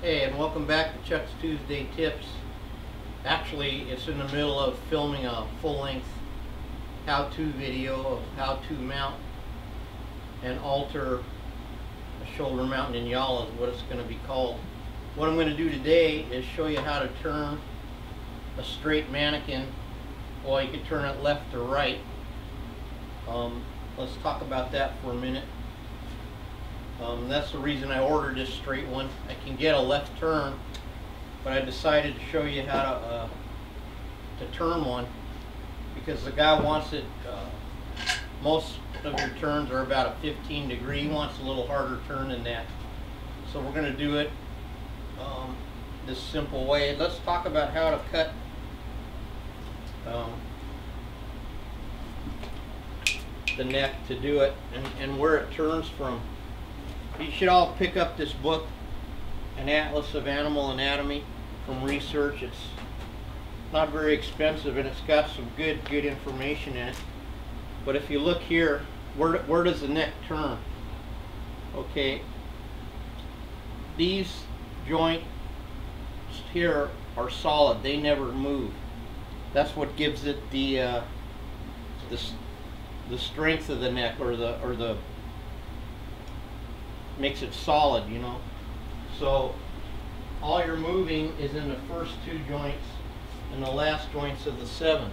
Hey, and welcome back to Chuck's Tuesday Tips. Actually, it's in the middle of filming a full-length how-to video of how to mount and alter a shoulder mount vignale is what it's going to be called. What I'm going to do today is show you how to turn a straight Manikin. Well, you can turn it left or right. Let's talk about that for a minute. That's the reason I ordered this straight one. I can get a left turn, but I decided to show you how to turn one because the guy wants it. Most of your turns are about a 15 degree. He wants a little harder turn than that. So we're going to do it this simple way. Let's talk about how to cut the neck to do it and where it turns from. You should all pick up this book, An Atlas of Animal Anatomy from Research. It's not very expensive and it's got some good information in it. But if you look here, where does the neck turn? Okay, these joints here are solid. They never move. That's what gives it the strength of the neck, or the makes it solid, you know. So all you're moving is in the first two joints and the last joints of the 7.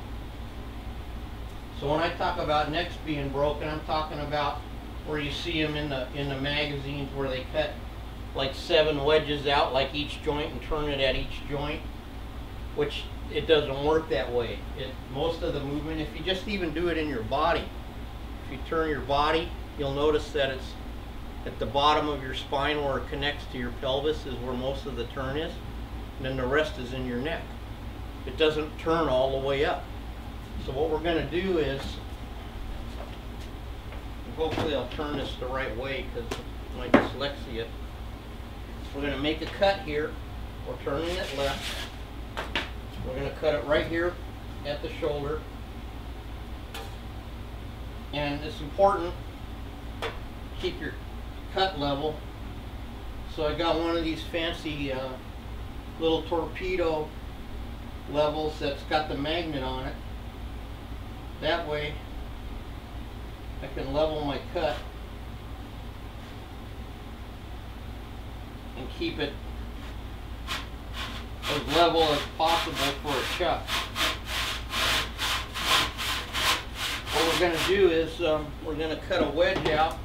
So when I talk about necks being broken, I'm talking about where you see them in the magazines where they cut like 7 wedges out like each joint and turn it at each joint, which it doesn't work that way. Most of the movement, if you just even do it in your body, if you turn your body, you'll notice that it's at the bottom of your spine where it connects to your pelvis is where most of the turn is, and then the rest is in your neck. It doesn't turn all the way up. So what we're going to do is, hopefully I'll turn this the right way because of my dyslexia. We're going to make a cut here. We're turning it left. We're going to cut it right here at the shoulder. And it's important to keep your cut level. So I got one of these fancy little torpedo levels that's got the magnet on it. That way I can level my cut and keep it as level as possible for a chuck. What we're going to do is we're going to cut a wedge out.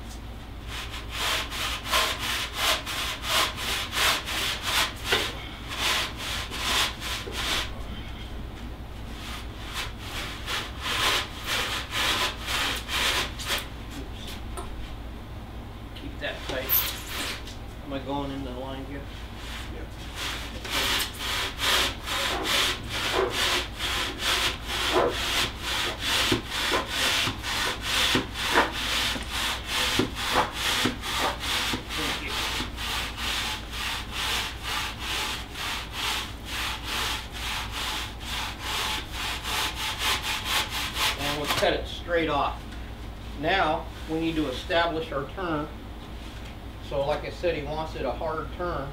Keep that tight. Am I going into the line here? Yeah. And we'll cut it straight off. Now we need to establish our turn. So like I said, he wants it a hard turn.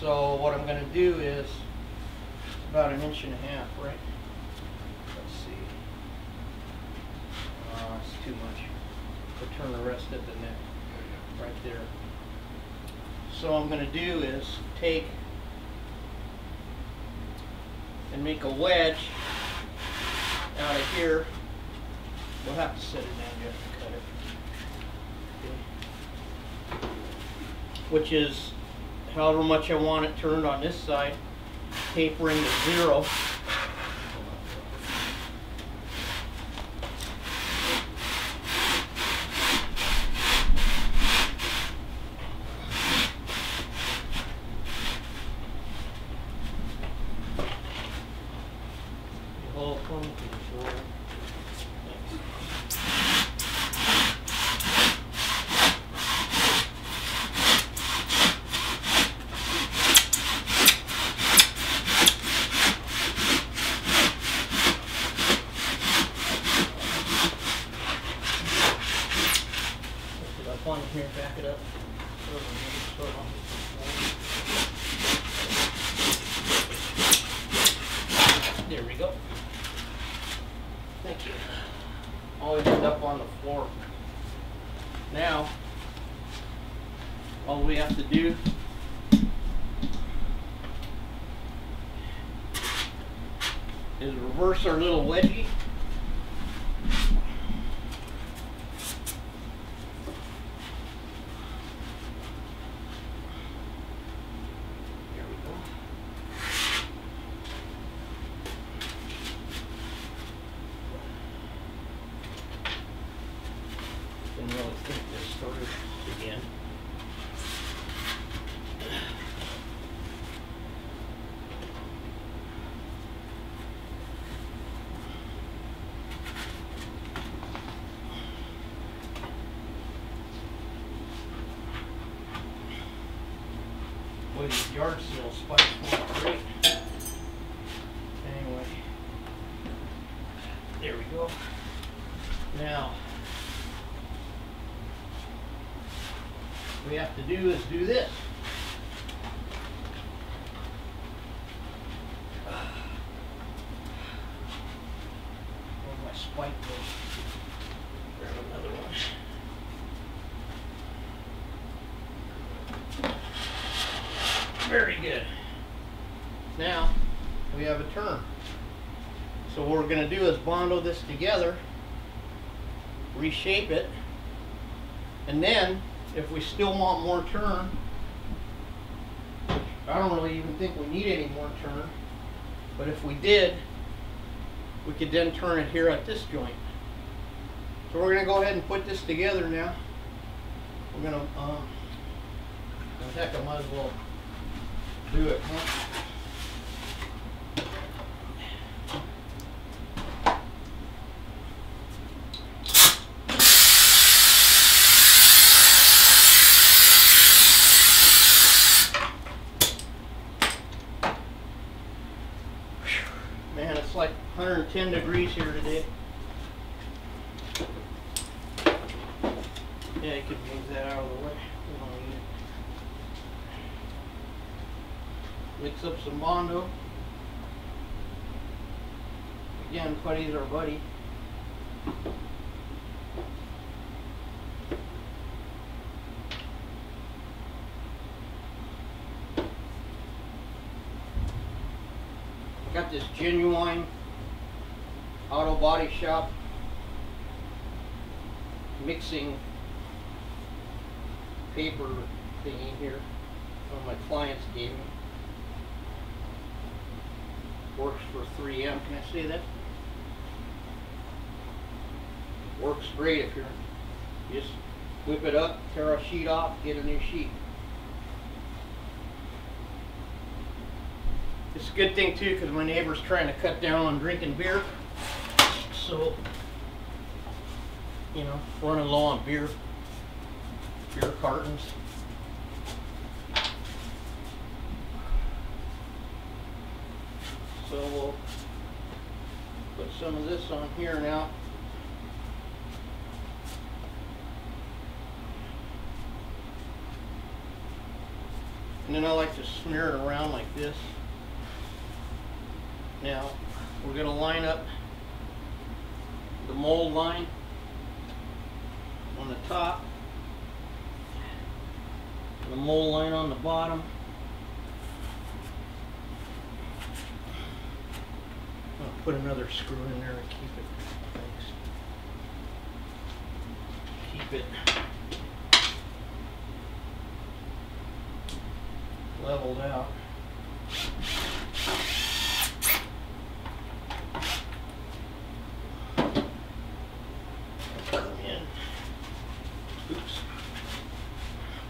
So what I'm going to do is about 1.5 inches, right? Let's see. It's too much. We'll turn the rest of the neck right there. So what I'm going to do is take and make a wedge out of here. We'll have to set it down just to cut it. Which is however much I want it turned on this side, tapering to 0. Here, back it up. There we go. Thank you. Always end up on the floor. Now, all we have to do is reverse our little wedgie. There we go. Didn't really think this through again. Boy, these yard seal spikes work great. Anyway, there we go. Now, what we have to do is do this. Where my spike goes. Grab another one. Very good. Now we have a turn. So what we're going to do is bondo this together, reshape it, and then if we still want more turn, which I don't really even think we need any more turn, but if we did, we could then turn it here at this joint. So we're going to go ahead and put this together now. We're going to, heck, I might as well do it, huh? Man, it's like 110 degrees here today. Yeah, you could move that out of the way. We don't need it. Mix up some bondo. Again, Putty's our buddy. I got this genuine auto body shop mixing paper thingy here. One of my clients gave me. Works for 3M. Can I say that? Works great if you just whip it up, tear a sheet off, get a new sheet. It's a good thing too because my neighbor's trying to cut down on drinking beer. So, you know, running low on beer cartons. So we'll put some of this on here now. And then I like to smear it around like this. Now we're going to line up the mold line on the top, and the mold line on the bottom. I'll put another screw in there and keep it leveled out. Put them in. Oops.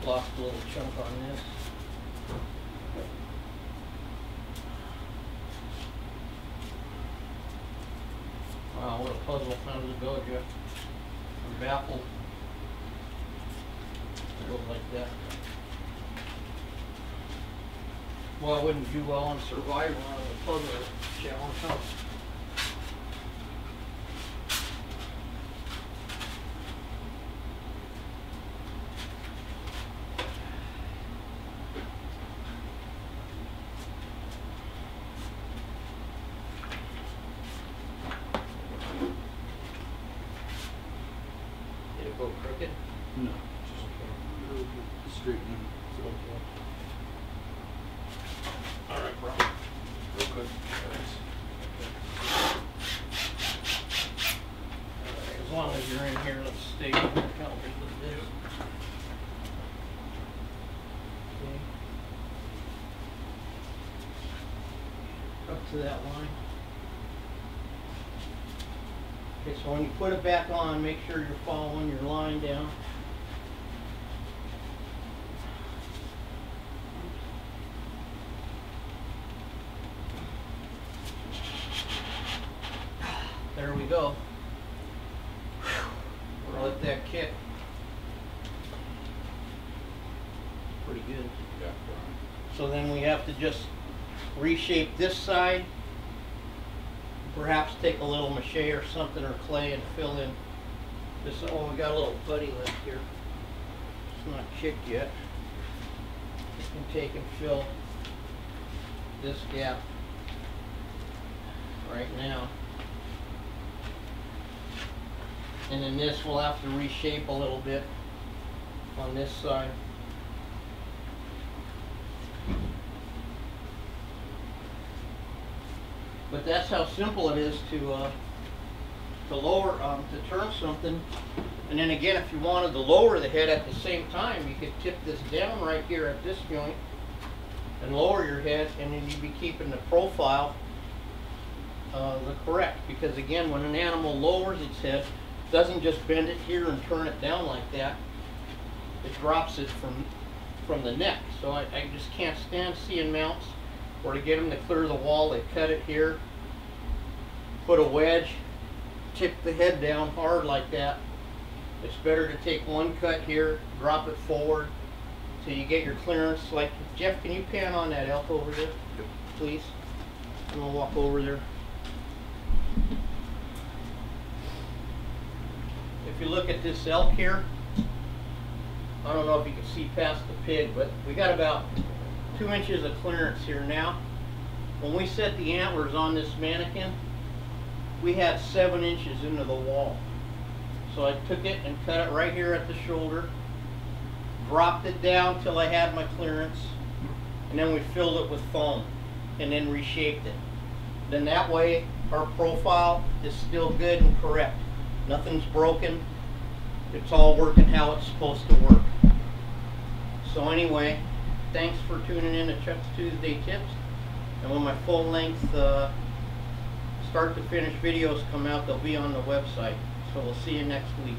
Lost a little chunk on this. Wow, what a puzzle. How does it go, Jeff? I'm baffled. It goes like that. Well, I wouldn't do well on survival on the puzzle challenge, huh? straightening. So, All right, bro. real quick. As long as you're in here, let's stay on the caliber with this. Okay. Up to that line. Okay, so when you put it back on, make sure you're following your line down. There we go. We'll let that kick. Pretty good. Yeah. So then we have to just reshape this side. Perhaps take a little mache or something or clay and fill in this. Oh, we got a little putty left here. It's not chipped yet. You can take and fill this gap right now. And then this we'll have to reshape a little bit on this side. But that's how simple it is to lower, to turn something. And then again, if you wanted to lower the head at the same time, you could tip this down right here at this joint and lower your head, and then you'd be keeping the profile the correct. Because again, when an animal lowers its head, it doesn't just bend it here and turn it down like that. It drops it from the neck. So I just can't stand seeing mounts where to get them to clear the wall, they cut it here, put a wedge, tip the head down hard like that. It's better to take one cut here, drop it forward till you get your clearance. Like, Jeff, can you pan on that elk over there, please? I'm gonna walk over there. If you look at this elk here, I don't know if you can see past the pig, but we got about 2 inches of clearance here now. When we set the antlers on this Manikin, we had 7 inches into the wall. So I took it and cut it right here at the shoulder, dropped it down till I had my clearance, and then we filled it with foam and then reshaped it. Then that way our profile is still good and correct. Nothing's broken. It's all working how it's supposed to work. So anyway, thanks for tuning in to Chuck's Tuesday Tips. And when my full length start to finish videos come out, they'll be on the website. So we'll see you next week.